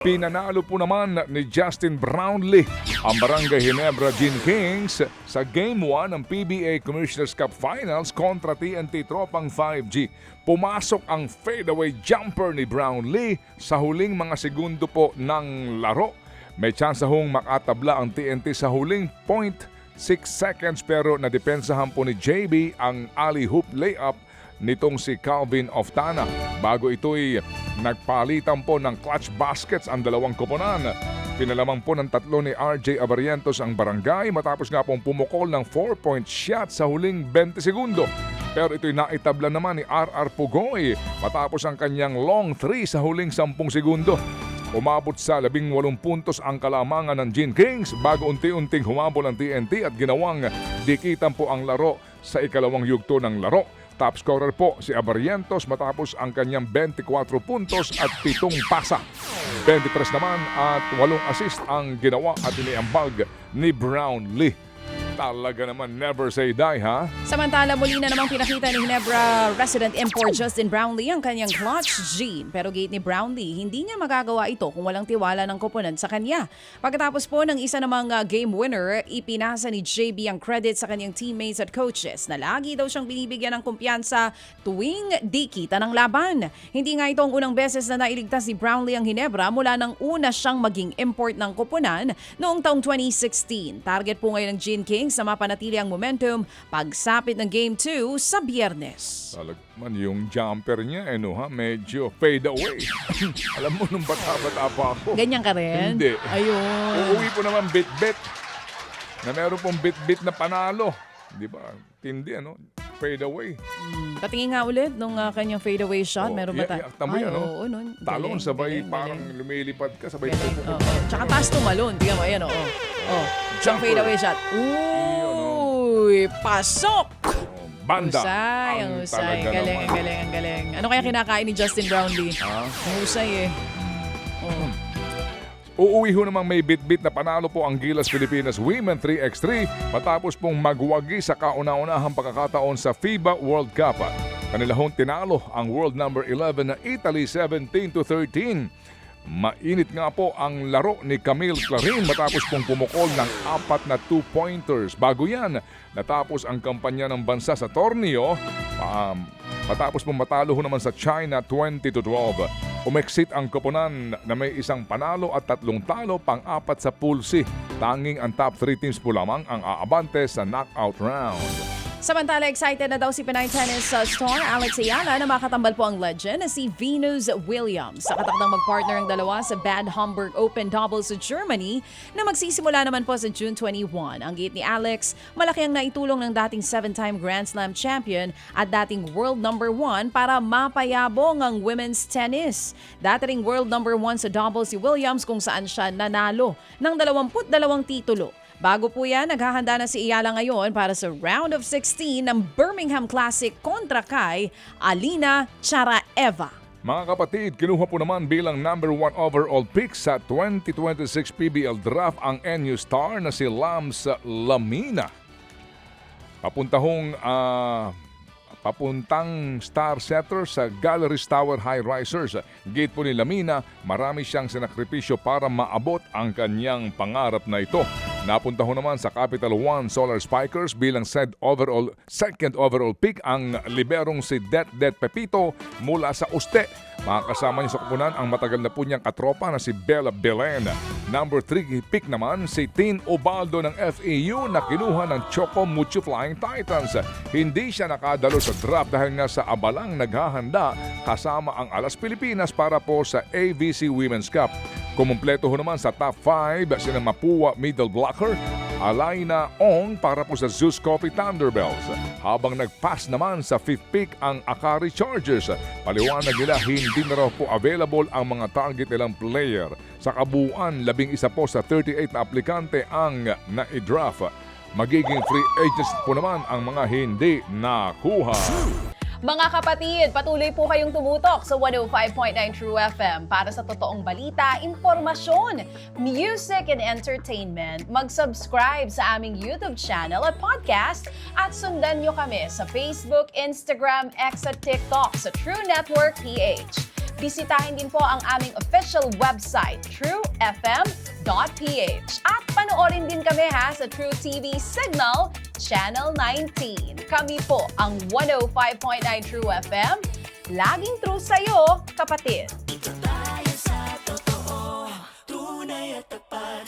Pinanalo po naman ni Justin Brownlee ang Barangay Ginebra Gin Kings sa Game 1 ng PBA Commissioner's Cup Finals kontra TNT Tropang 5G. Pumasok ang fadeaway jumper ni Brownlee sa huling mga segundo po ng laro. May tsansa hong makatabla ang TNT sa huling 0.6 seconds pero nadepensahan po ni JB ang alley-hoop layup nitong si Calvin Oftana. Bago ito'y nagpalitan po ng clutch baskets ang dalawang koponan. Pinalaman po ng tatlo ni RJ Abarientos ang barangay matapos nga pong pumukol ng 4-point shot sa huling 20 segundo. Pero ito'y naitabla naman ni RR Pugoy matapos ang kanyang long 3 sa huling 10 segundo. Umabot sa 18 puntos ang kalamangan ng Gin Kings bago unti-unting humabol ang TNT at ginawang dikitan po ang laro sa ikalawang yugto ng laro. Top scorer po si Abarientos matapos ang kanyang 24 puntos at 7 pasa. 23 naman at 8 assist ang ginawa at iniambag ni Brownlee. Talaga naman never say die, ha? Samantala, muli na namang pinakita ni Ginebra resident import Justin Brownlee ang kanyang clutch gene. Pero gate ni Brownlee, hindi niya magagawa ito kung walang tiwala ng koponan sa kanya. Pagkatapos po ng isa namang game winner, ipinasa ni JB ang credit sa kanyang teammates at coaches na lagi daw siyang binibigyan ng kumpiyansa tuwing di kita ng laban. Hindi nga ito ang unang beses na nailigtas ni Brownlee ang Ginebra mula nang una siyang maging import ng koponan noong taong 2016. Target po ngayon ng Gin Kings na mapanatili ang momentum pagsapit ng Game 2 sa Biyernes. Talagman yung jumper niya, medyo fade away. Alam mo, nung bata-bata pa ako. Ganyan ka rin? Hindi. Ayun. Uuwi po naman bit-bit na meron pong bit-bit na panalo. Di ba? Tindi, fade away. Patingin nga ulit nung kanyang fadeaway shot. Meron ba tayo? Tamoy, Oo, nun. talon, Galing, sabay galing, parang galing. lumilipad ka, sabay Galing. pupukot. Oo. Tsaka taas tumalon. Tingnan mo, ayan, oo. Siyang fadeaway shot. Uy, pasok! Banda. Husay, ang husay. talaga Galing, naman. ang galing, ang galing. Ano kaya kinakain ni Justin Brownlee? Ha? Ang husay eh. Oo. Uuwi ho namang may bit-bit na panalo po ang Gilas Pilipinas Women 3x3 matapos pong magwagi sa kauna-unahang pagkakataon sa FIBA World Cup. Kanila hong tinalo ang world number 11 na Italy 17-13. Mainit nga po ang laro ni Camille Clarin matapos pong pumukol ng 4 na 2-pointers. Bago yan, natapos ang kampanya ng bansa sa torneo matapos pong matalo ho naman sa China 20-12. Umexit ang koponan na may isang panalo at 3 talo, pang-4 sa Pool C. Tanging ang top 3 teams po lamang ang aabante sa knockout round. Samantala, excited na daw si Pinay tennis star Alex Ayala na makatambal po ang legend na si Venus Williams. Sa katakdang magpartner ang dalawa sa Bad Homburg Open Doubles sa Germany na magsisimula naman po sa June 21. Ang gate ni Alex, malaki ang naitulong ng dating 7-time Grand Slam champion at dating world number 1 para mapayabong ang women's tennis. Dati ring world number 1 sa doubles si Williams kung saan siya nanalo ng 22 titulo. Bago po yan, naghahanda na si Ayala ngayon para sa round of 16 ng Birmingham Classic kontra kay Alina Charaeva. Mga kapatid, kinuha po naman bilang number 1 overall pick sa 2026 PBL Draft ang NU star na si Lams Lamina. Papuntang star setter sa Galleries Tower High Risers. Gate po ni Lamina, marami siyang sinakripisyo para maabot ang kanyang pangarap na ito. Napunta ho naman sa Capital One Solar Spikers bilang second overall pick ang liberong si Det Pepito mula sa Uste. Makakasama niya sa kupunan ang matagal na po niyang katropa na si Bella Belen. Number 3 pick naman si Tin Ubaldo ng FAU na kinuha ng Choco Mucho Flying Titans. Hindi siya nakadalo sa draft dahil nga sa abalang naghahanda kasama ang Alas Pilipinas para po sa AVC Women's Cup. Kumumpleto ho naman sa top 5 sina Mapua Middle Blocker, Alaina Ong para po sa Zeus Coffee Thunderbells. Habang nag-pass naman sa 5th pick ang Akari Chargers, paliwanag nila hindi na raw po available ang mga target nilang player. Sa kabuuan, 11 po sa 38 na aplikante ang na-draft. Magiging free agents po naman ang mga hindi nakuha. Mga kapatid, patuloy po kayong tumutok sa 105.9 True FM para sa totoong balita, impormasyon, music and entertainment. Mag-subscribe sa aming YouTube channel at podcast at sundan nyo kami sa Facebook, Instagram, X at TikTok sa True Network PH. Bisitahin din po ang aming official website, truefm.ph. At panoorin din kami sa True TV Signal, Channel 19. Kami po ang 105.9 True FM. Laging true sa'yo, kapatid.